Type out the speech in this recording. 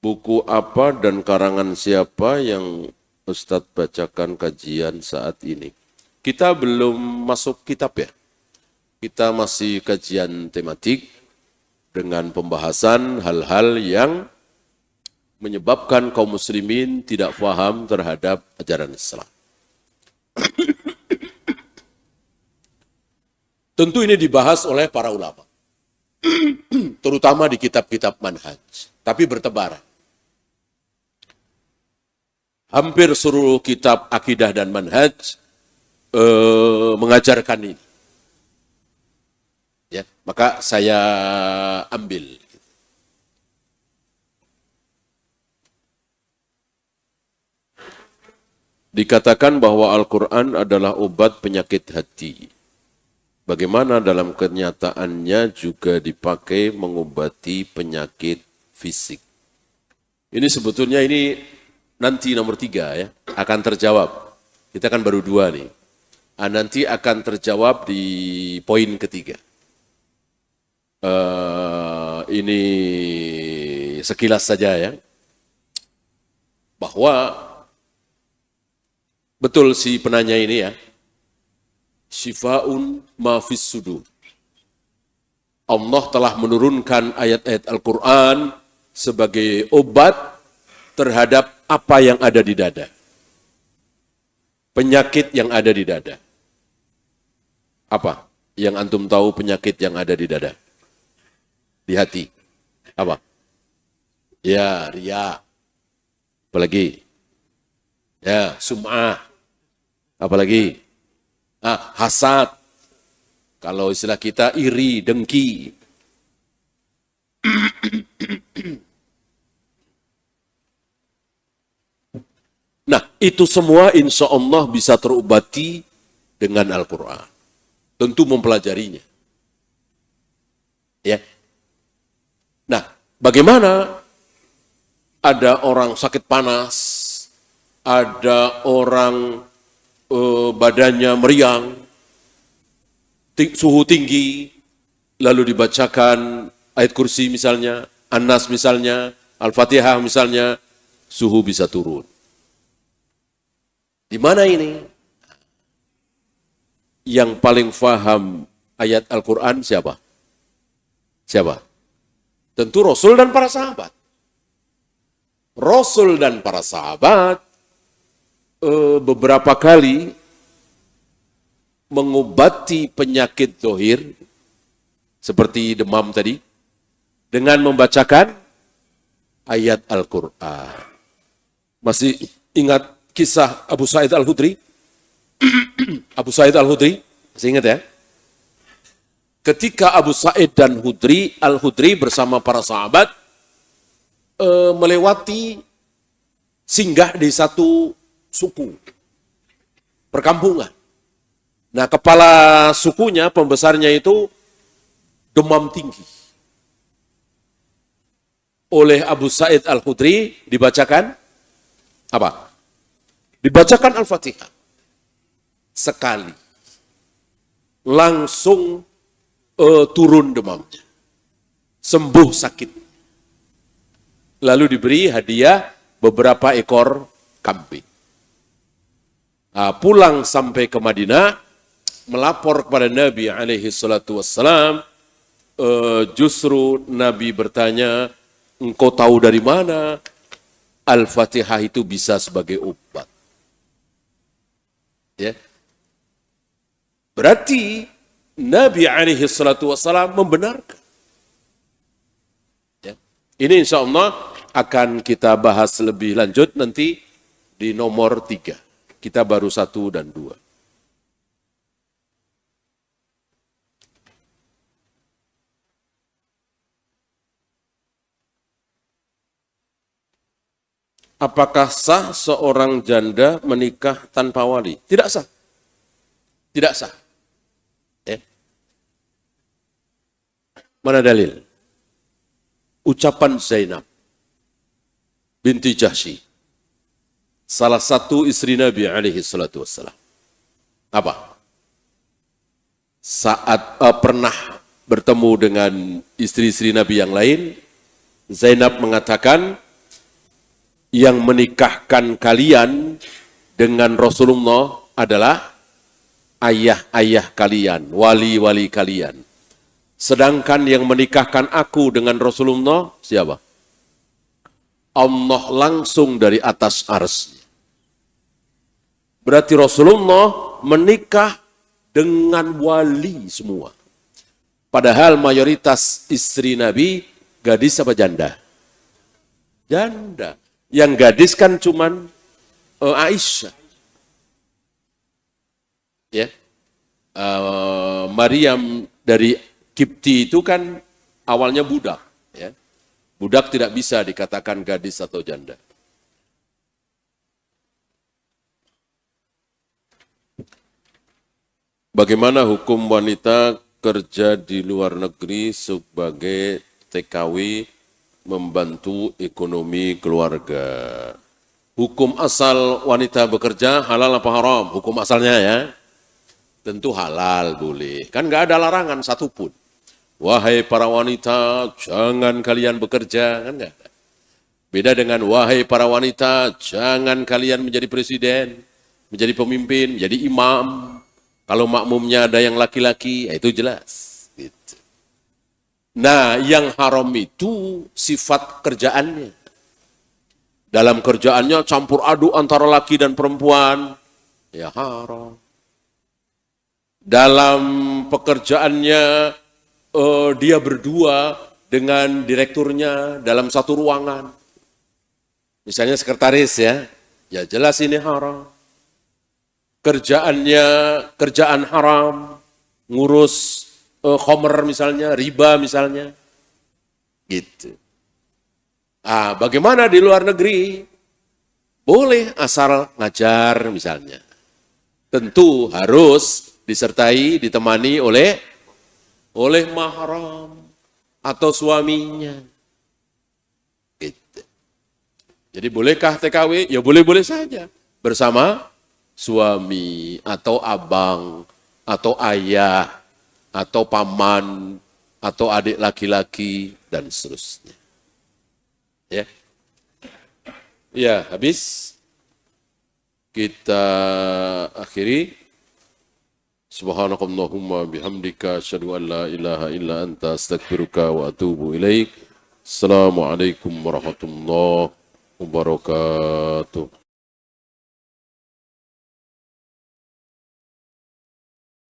Buku apa dan karangan siapa yang Ustadz bacakan kajian saat ini? Kita belum masuk kitab ya. Kita masih kajian tematik dengan pembahasan hal-hal yang menyebabkan kaum muslimin tidak paham terhadap ajaran Islam. Tentu ini dibahas oleh para ulama, terutama di kitab-kitab manhaj, tapi bertebaran. Hampir seluruh kitab akidah dan manhaj mengajarkan ini. Ya, maka saya ambil. Dikatakan bahwa Al-Quran adalah obat penyakit hati. Bagaimana dalam kenyataannya juga dipakai mengobati penyakit fisik. Ini sebetulnya ini nanti nomor 3 ya, akan terjawab. Kita kan baru 2 nih. Nanti akan terjawab di poin ketiga. Ini sekilas saja ya. Bahwa betul si penanya ini ya. Syifa'un ma fis sudur. Allah telah menurunkan ayat-ayat Al-Quran sebagai obat terhadap apa yang ada di dada. Penyakit yang ada di dada. Apa yang antum tahu penyakit yang ada di dada? Di hati. Apa? Ya, riya. Apalagi? Ya, sum'ah. Apalagi? Hasad. Kalau istilah kita iri, dengki. Nah, itu semua insya Allah bisa terobati dengan Al-Quran. Tentu mempelajarinya. Ya. Nah, bagaimana ada orang sakit panas, ada orang badannya meriang, suhu tinggi, lalu dibacakan ayat kursi misalnya, An-Nas misalnya, Al-Fatihah misalnya, suhu bisa turun. Di mana ini? Yang paling faham ayat Al-Quran siapa? Siapa? Tentu Rasul dan para sahabat. Rasul dan para sahabat beberapa kali mengobati penyakit zahir seperti demam tadi dengan membacakan ayat Al-Quran. Masih ingat kisah Abu Sa'id Al-Khudri? Abu Sa'id Al-Khudri, masih ingat ya? Ketika Abu Sa'id dan Al-Khudri bersama para sahabat melewati singgah di satu suku, perkampungan. Nah, kepala sukunya, pembesarnya itu demam tinggi. Oleh Abu Sa'id Al-Khudri dibacakan apa? Dibacakan Al-Fatihah. Sekali. Langsung turun demamnya. Sembuh sakit. Lalu diberi hadiah beberapa ekor kambing. Pulang sampai ke Madinah, melapor kepada Nabi alaihi salatu wassalam, justru Nabi bertanya, engkau tahu dari mana Al-Fatihah itu bisa sebagai obat? Ya. Berarti Nabi alaihi salatu wassalam membenarkan. Ya. Ini insya Allah akan kita bahas lebih lanjut nanti di nomor 3. Kita baru 1 dan 2. Apakah sah seorang janda menikah tanpa wali? Tidak sah. Tidak sah. Mana dalil? Ucapan Zainab binti Jahsy, salah satu istri Nabi alaihi salatu wassalam. Apa? Saat pernah bertemu dengan istri-istri Nabi yang lain, Zainab mengatakan, yang menikahkan kalian dengan Rasulullah adalah ayah-ayah kalian, wali-wali kalian. Sedangkan yang menikahkan aku dengan Rasulullah, siapa? Allah langsung dari atas arsy. Berarti Rasulullah menikah dengan wali semua. Padahal mayoritas istri Nabi gadis apa janda? Janda. Yang gadis kan cuman Aisyah. Ya. Maryam dari Kipti itu kan awalnya budak. Ya. Budak tidak bisa dikatakan gadis atau janda. Bagaimana hukum wanita kerja di luar negeri sebagai TKW membantu ekonomi keluarga? Hukum asal wanita bekerja halal apa haram? Hukum asalnya ya, tentu halal boleh. Kan nggak ada larangan satupun. Wahai para wanita, jangan kalian bekerja, kan nggak ada. Beda dengan wahai para wanita, jangan kalian menjadi presiden, menjadi pemimpin, menjadi imam. Kalau makmumnya ada yang laki-laki, ya itu jelas. Gitu. Nah, yang haram itu sifat kerjaannya. Dalam kerjaannya campur aduk antara laki dan perempuan, ya haram. Dalam pekerjaannya, dia berdua dengan direkturnya dalam satu ruangan. Misalnya sekretaris ya jelas ini haram. Kerjaannya kerjaan haram, ngurus khomer misalnya, riba misalnya, gitu. Bagaimana di luar negeri? Boleh asal ngajar misalnya. Tentu harus disertai, ditemani oleh mahram atau suaminya. Gitu. Jadi bolehkah TKW? Ya boleh-boleh saja. Bersama suami atau abang atau ayah atau paman atau adik laki-laki dan seterusnya. Ya. Ya, habis. Kita akhiri. Subhanakallahumma bihamdika asyhadu an la ilaha illa anta astaghfiruka wa atubu ilaik. Assalamualaikum warahmatullahi wabarakatuh.